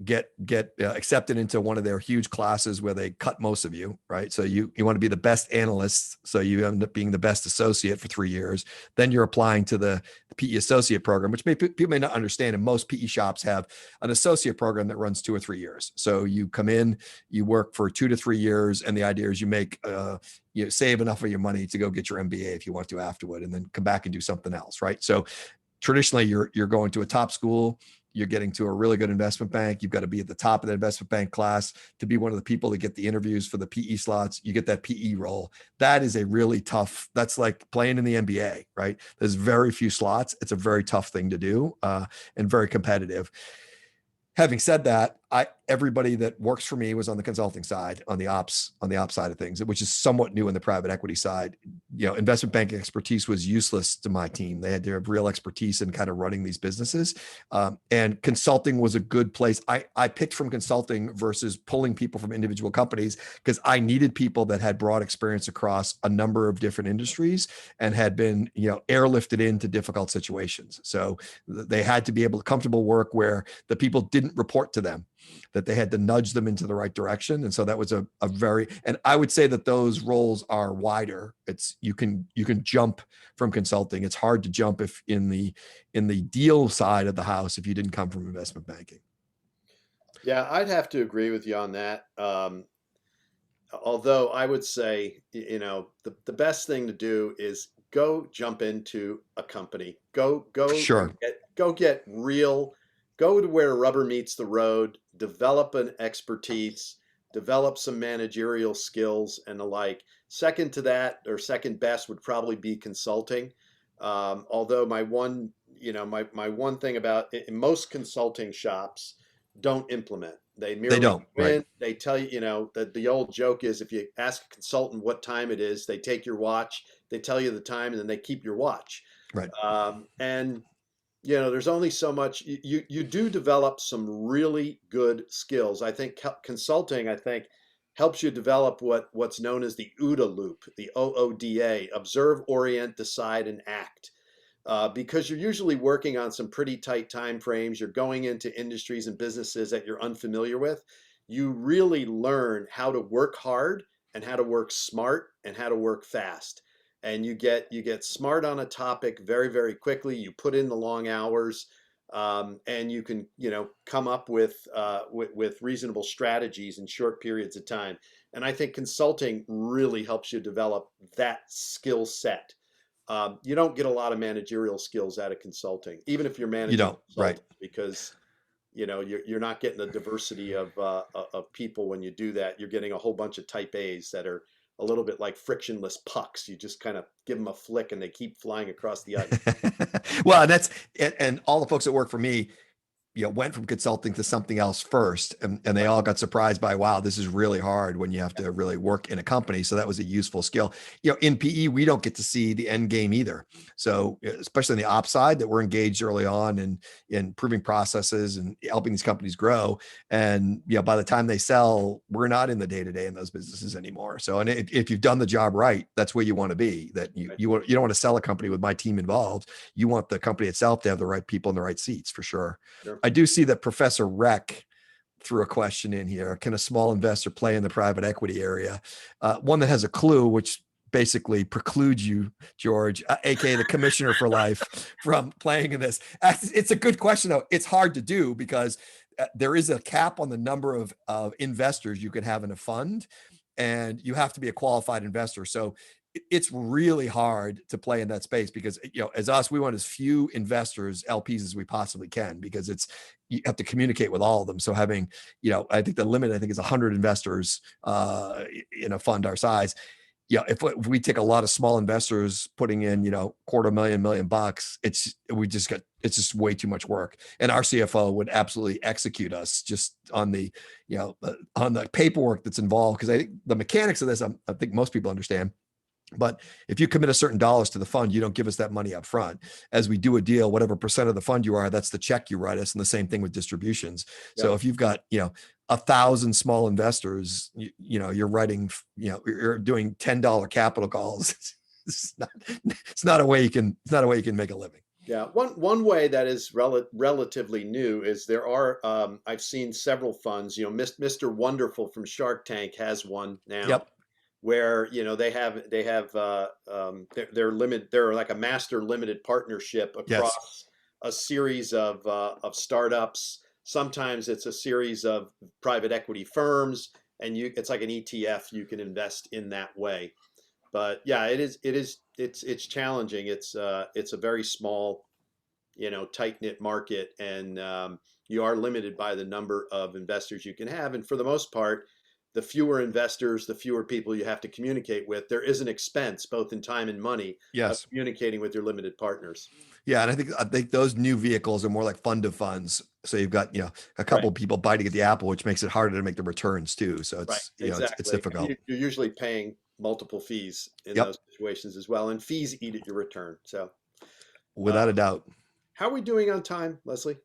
get accepted into one of their huge classes where they cut most of you, right? So you want to be the best analyst. So you end up being the best associate for 3 years. Then you're applying to the PE associate program, which people may not understand. And most PE shops have an associate program that runs 2 or 3 years. So you come in, you work for 2 to 3 years. And the idea is you make, save enough of your money to go get your MBA if you want to afterward, and then come back and do something else, right? So traditionally you're going to a top school, you're getting to a really good investment bank. You've got to be at the top of the investment bank class to be one of the people that get the interviews for the PE slots. You get that PE role. That is a really tough, that's like playing in the NBA, right? There's very few slots. It's a very tough thing to do and very competitive. Having said that, everybody that works for me was on the consulting side, on the ops side of things, which is somewhat new in the private equity side. Investment banking expertise was useless to my team. They had to have real expertise in kind of running these businesses. And consulting was a good place. I picked from consulting versus pulling people from individual companies because I needed people that had broad experience across a number of different industries and had been, airlifted into difficult situations. So they had to be able to comfortable work where the people didn't report to them, that they had to nudge them into the right direction. And so that was a very, and I would say that those roles are wider. It's, you can jump from consulting. It's hard to jump if in the deal side of the house, if you didn't come from investment banking. Yeah, I'd have to agree with you on that. Although I would say, the best thing to do is go jump into a company, Sure. get real, go to where rubber meets the road, develop an expertise, develop some managerial skills and the like. Second to that, or second best, would probably be consulting. Although my one thing about in most consulting shops don't implement. They merely don't, right. They tell you, that the old joke is if you ask a consultant what time it is, they take your watch, they tell you the time, and then they keep your watch. Right. And there's only so much you do develop some really good skills. I think consulting, helps you develop what's known as the OODA loop, the OODA, observe, orient, decide, and act. Because you're usually working on some pretty tight time frames, you're going into industries and businesses that you're unfamiliar with. You really learn how to work hard and how to work smart and how to work fast. And you get smart on a topic very, very quickly. You put in the long hours, and you can come up with reasonable strategies in short periods of time. And I think consulting really helps you develop that skill set. You don't get a lot of managerial skills out of consulting, even if you're managing You don't, right? consultants, because you're not getting the diversity of people when you do that. You're getting a whole bunch of type A's that are a little bit like frictionless pucks. You just kind of give them a flick and they keep flying across the ice. Well, and all the folks that work for me, went from consulting to something else first, and they all got surprised by, wow, this is really hard when you have to really work in a company. So that was a useful skill. In PE, we don't get to see the end game either. So especially on the ops side, that we're engaged early on in improving processes and helping these companies grow. And by the time they sell, we're not in the day-to-day in those businesses anymore. So, and if you've done the job right, that's where you want to be. That you don't want to sell a company with my team involved. You want the company itself to have the right people in the right seats, for sure. Sure. I do see that Professor Reck threw a question in here. Can a small investor play in the private equity area? One that has a clue, which basically precludes you, George, aka the commissioner for life, from playing in this. It's a good question, though. It's hard to do because there is a cap on the number of investors you can have in a fund, and you have to be a qualified investor. So it's really hard to play in that space because, as us, we want as few investors, LPs, as we possibly can, because you have to communicate with all of them. So having, I think the limit, is 100 investors in a fund our size. If we take a lot of small investors putting in, $250,000, $1 million, it's just way too much work. And our CFO would absolutely execute us just on the, on the paperwork that's involved. Because I think the mechanics of this, I think most people understand. But if you commit a certain dollars to the fund, you don't give us that money up front. As we do a deal, whatever percent of the fund you are, that's the check you write us. And the same thing with distributions. Yeah. So if you've got, 1,000 small investors, you're writing, you're doing $10 capital calls. It's not a way you can make a living. Yeah. One way that is relatively new is there are, I've seen several funds, Mr. Wonderful from Shark Tank has one now. Yep. Where they're limited. They're like a master limited partnership across a series of startups. Sometimes it's a series of private equity firms, and it's like an ETF. You can invest in that way. But yeah, it's challenging. It's a very small, tight knit market, and you are limited by the number of investors you can have. And for the most part, the fewer investors, the fewer people you have to communicate with. There is an expense, both in time and money, of communicating with your limited partners. Yeah, and I think those new vehicles are more like fund of funds. So you've got a couple of people biting at the apple, which makes it harder to make the returns too. So it's it's difficult. You're usually paying multiple fees in those situations as well, and fees eat at your return. So without a doubt. How are we doing on time, Leslie?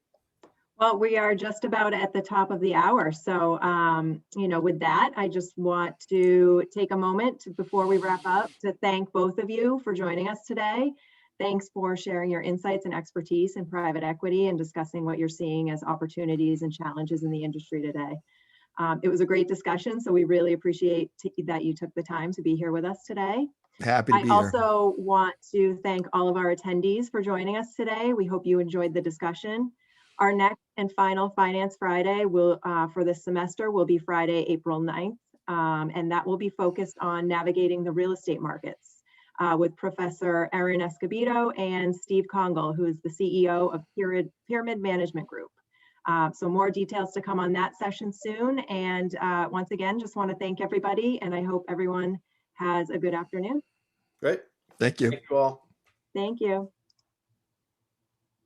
Well, we are just about at the top of the hour. So, with that, I just want to take a moment before we wrap up to thank both of you for joining us today. Thanks for sharing your insights and expertise in private equity and discussing what you're seeing as opportunities and challenges in the industry today. It was a great discussion, so we really appreciate that you took the time to be here with us today. Happy to be here. I also want to thank all of our attendees for joining us today. We hope you enjoyed the discussion. Our next and final Finance Friday for this semester will be Friday, April 9th, and that will be focused on navigating the real estate markets with Professor Erin Escobedo and Steve Congle, who is the CEO of Pyramid Management Group. So more details to come on that session soon. And once again, just want to thank everybody, and I hope everyone has a good afternoon. Great. Thank you. Thank you all. Thank you.